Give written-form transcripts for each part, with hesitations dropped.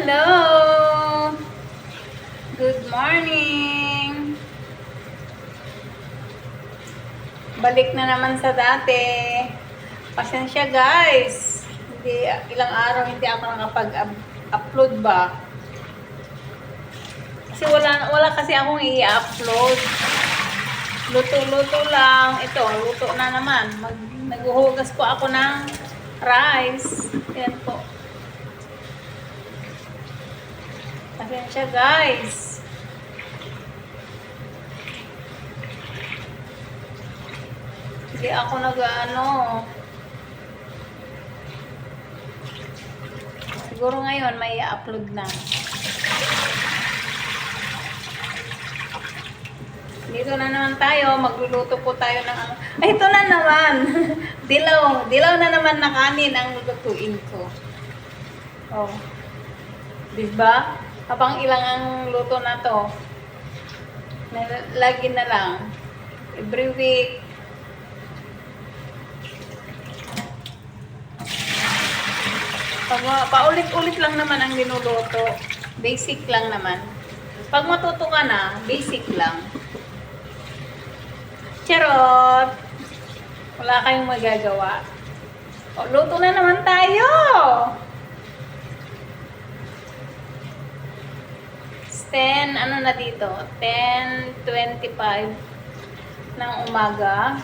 Hello! Good morning! Balik na naman sa dati. Pasensya guys. Hindi, ilang araw hindi ako nakapag-upload ba? Kasi wala kasi akong i-upload. Luto-luto lang. Ito, luto na naman. Naghuhugas po ako ng rice. Yan po. Pasensya guys. Hindi ako nag-ano. Siguro ngayon may i-upload na. Dito na naman tayo. Magluluto po tayo ng ay, ito na naman. Dilaw. Dilaw na naman na kanin ang lulutuin ko. Oh. Diba? Habang ilang ang luto na to. Lagi na lang. Every week. Paulit-ulit lang naman ang linuluto. Basic lang naman. Pag matuto ka na, basic lang. Charot! Wala kayong magagawa. O, luto na naman tayo! 10, ano na dito? 10:25 ng umaga.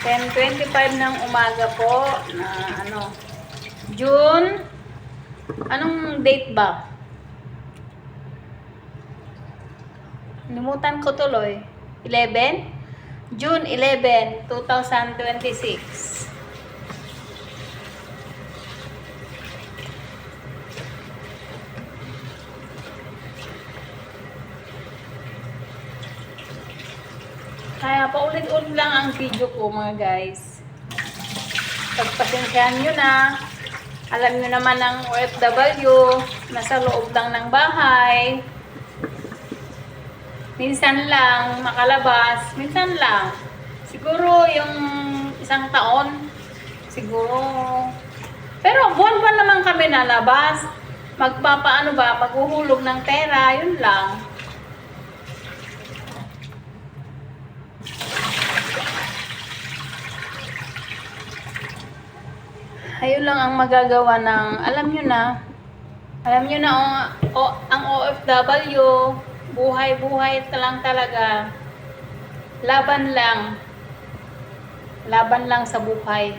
10:25 ng umaga po na ano, June, anong date ba? Limutan ko tuloy. 11? June 11, 2026. Kaya paulit-ulit lang ang video ko mga guys. Pagpasensyahan nyo na. Alam nyo naman ang OFW, nasa loob lang ng bahay. Minsan lang makalabas, minsan lang. Siguro yung isang taon, siguro. Pero buwan-buwan naman kami nalabas. Magpapaano ba, maghuhulog ng pera, yun lang. Ayun lang ang magagawa ng, alam nyo na ang OFW, buhay-buhay lang talaga. Laban lang sa buhay.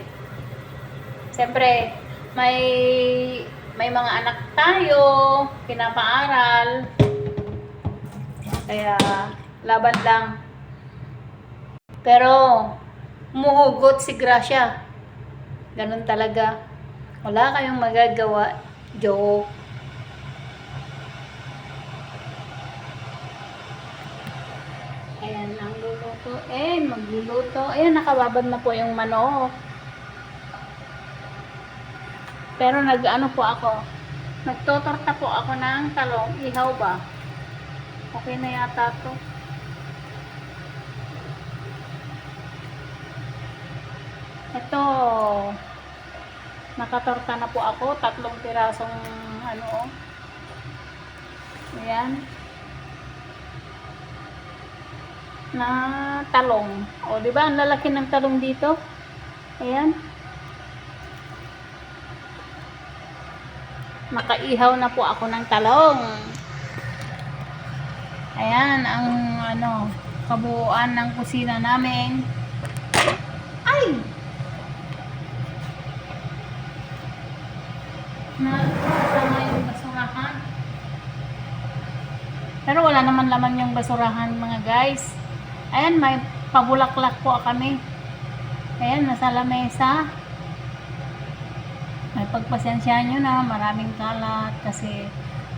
Siyempre, may mga anak tayo, pinapaaral, kaya laban lang. Pero, umuhugot si Gracia. Ganun talaga. Wala kayong magagawa. Joke. Ayan ang luluto. Magluluto. Ayan, nakababad na po yung manok. Pero nag-ano po ako. Nagtotorta po ako ng talong. Ihaw ba? Okay na yata to. Ito, nakatorta na po ako, 3 pirasong ano, ayan, na talong. O, di ba ang lalaki ng talong dito? Ayan. Makaihaw na po ako ng talong. Ayan, ang ano, kabuuan ng kusina namin. Ay! Nasama yung basurahan. Pero wala naman laman yung basurahan mga guys. Ayan, may pabulaklak po kami. Ayan, nasa lamesa. May pagpasensyahan nyo na, maraming kalat kasi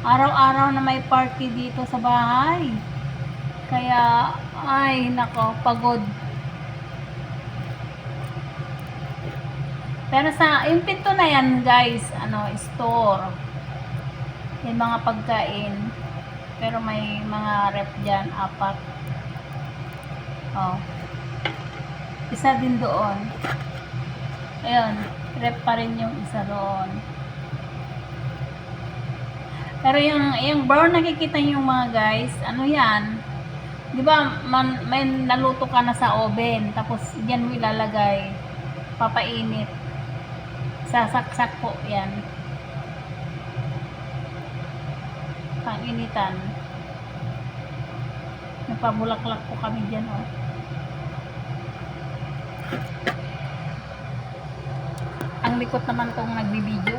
araw-araw na may party dito sa bahay. Kaya, ay nako, pagod. Pero yung pinto na yan guys, ano, store. May mga pagkain. Pero may mga rep dyan, 4. Oh. Isa din doon. Ayun, rep pa rin yung isa roon. Pero yung brown nakikita niyo mga guys, ano yan? 'Di ba may naluto ka na sa oven, tapos diyan mo ilalagay, papainit. Sasaksak po 'yan. Panginitan. Napabulaklak po kami diyan, oh. Ang likot naman tong nagbibideo.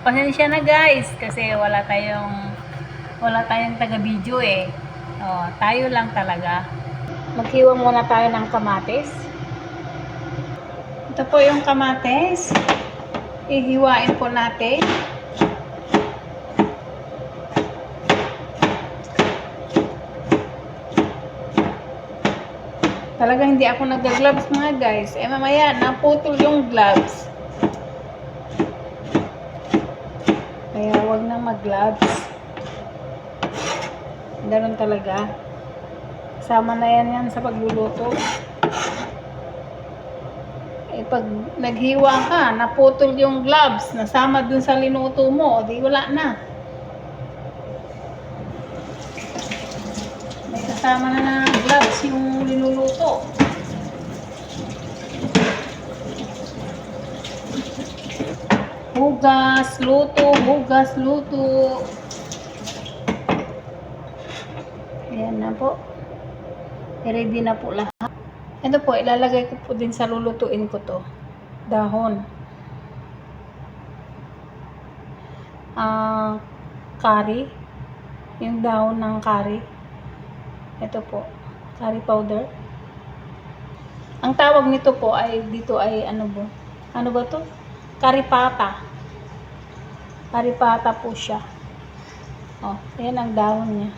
Pasensya na guys kasi wala tayong taga-video eh. Oh, tayo lang talaga. Maghiwa muna tayo ng kamatis. Ito po yung kamatis. Ihiwain po natin. Talaga hindi ako nag-gloves mga guys. Eh mamaya naputol yung gloves. Kaya wag na mag-gloves. Ganun talaga. Kasama na yan sa pagluluto. Eh pag naghiwa ka, naputol yung gloves, nasama dun sa linuto mo, di wala na. May kasama na gloves yung linuluto. Hugas, luto. Ayan na po. Ready na po lahat. Ito po, ilalagay ko po din sa lulutuin ko to. Dahon. Curry. Yung dahon ng curry. Ito po, curry powder. Ang tawag nito po ay, dito ay ano ba to? Curry pata. Curry pata po siya. Oh, ayan ang dahon niya.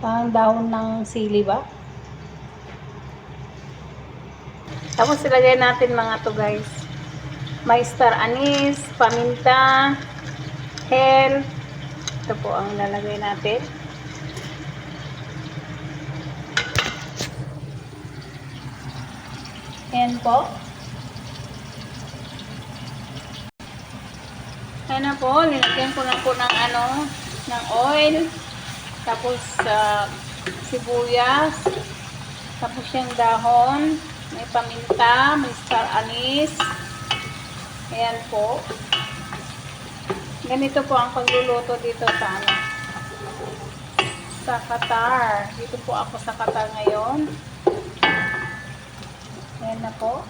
Parang dahon ng sili ba? Tapos ilagay natin mga to guys. May star anise, paminta, hell. Ito po ang lalagay natin. Ayan po. Ayan na po, linagyan ko na po ng oil. Tapos sibuyas. Tapos yung dahon. May paminta, may star anise. Ayan po. Ganito po ang pagluluto dito sa Qatar. Dito po ako sa Qatar ngayon. Ayan na po.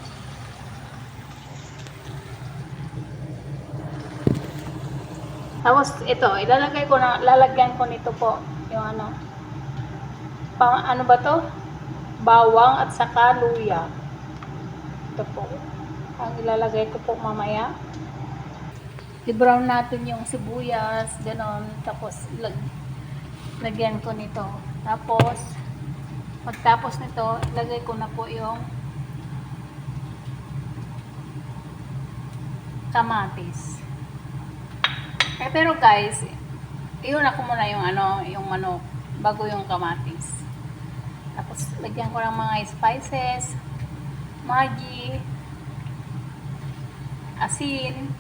Tapos ito, lalagyan ko nito po yung ano ba to? Bawang at saka luya. Ito po. Ang ilalagay ko po mamaya. I-brown natin yung sibuyas, ganon. Tapos lagyan ko nito. Tapos pagtapos nito, ilagay ko na po yung kamatis. Pero guys, iyon ako muna yung bago yung kamatis. Tapos lagyan ko ng mga spices, Maggi, asin.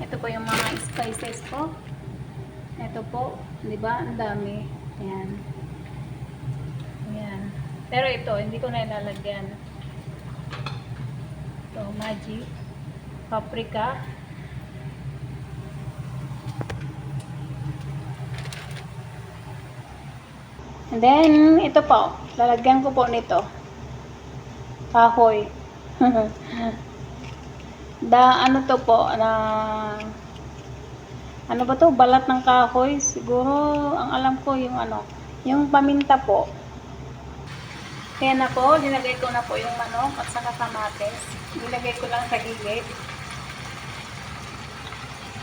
Ito po yung mga spices ko. Ito po, 'di ba? Ang dami. Ayan. Ayan. Pero ito, hindi ko na ilalagyan. Ito, Maggi, paprika. And then, ito po, lalagyan ko po nito. Kahoy. Ano to po, ano ba to? Balat ng kahoy. Siguro, ang alam ko yung paminta po. Kaya na po, nilagay ko na po yung manok at saka kamatis. Nilagay ko lang sa gilid.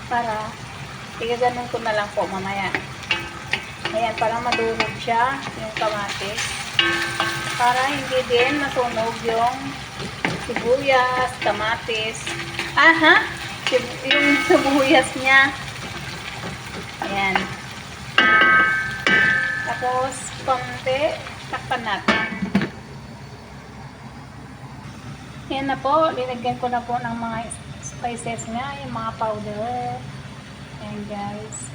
Para, igaganon ko na lang po mamaya. Ayan, para madurog siya, yung kamatis. Para hindi din masunog yung sibuyas, kamatis. Yung sibuyas niya. Ayan. Tapos, konti, takpan natin. Yan na po, linagyan ko na po ng mga spices nga, yung mga powder. Ayan guys.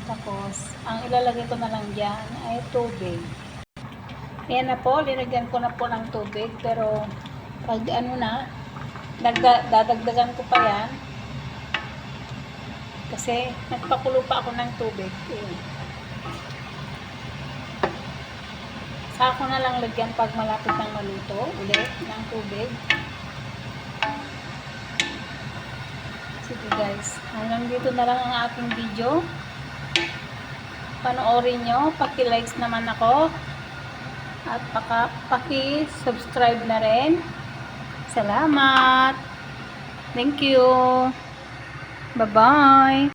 Tapos, ang ilalagay ko na lang dyan ay tubig. Ayan na po, linagyan ko na po ng tubig. Pero, pag ano na, dadagdagan ko pa yan. Kasi, nagpakulo pa ako ng tubig. Ayan. Saka ko na lang lagyan pag malapit ng maluto ulit ng tubig. Sige guys, hanggang dito na lang ang aking video. Panoorin nyo, paki-likes naman ako. At paki-subscribe na rin. Salamat! Thank you! Bye-bye!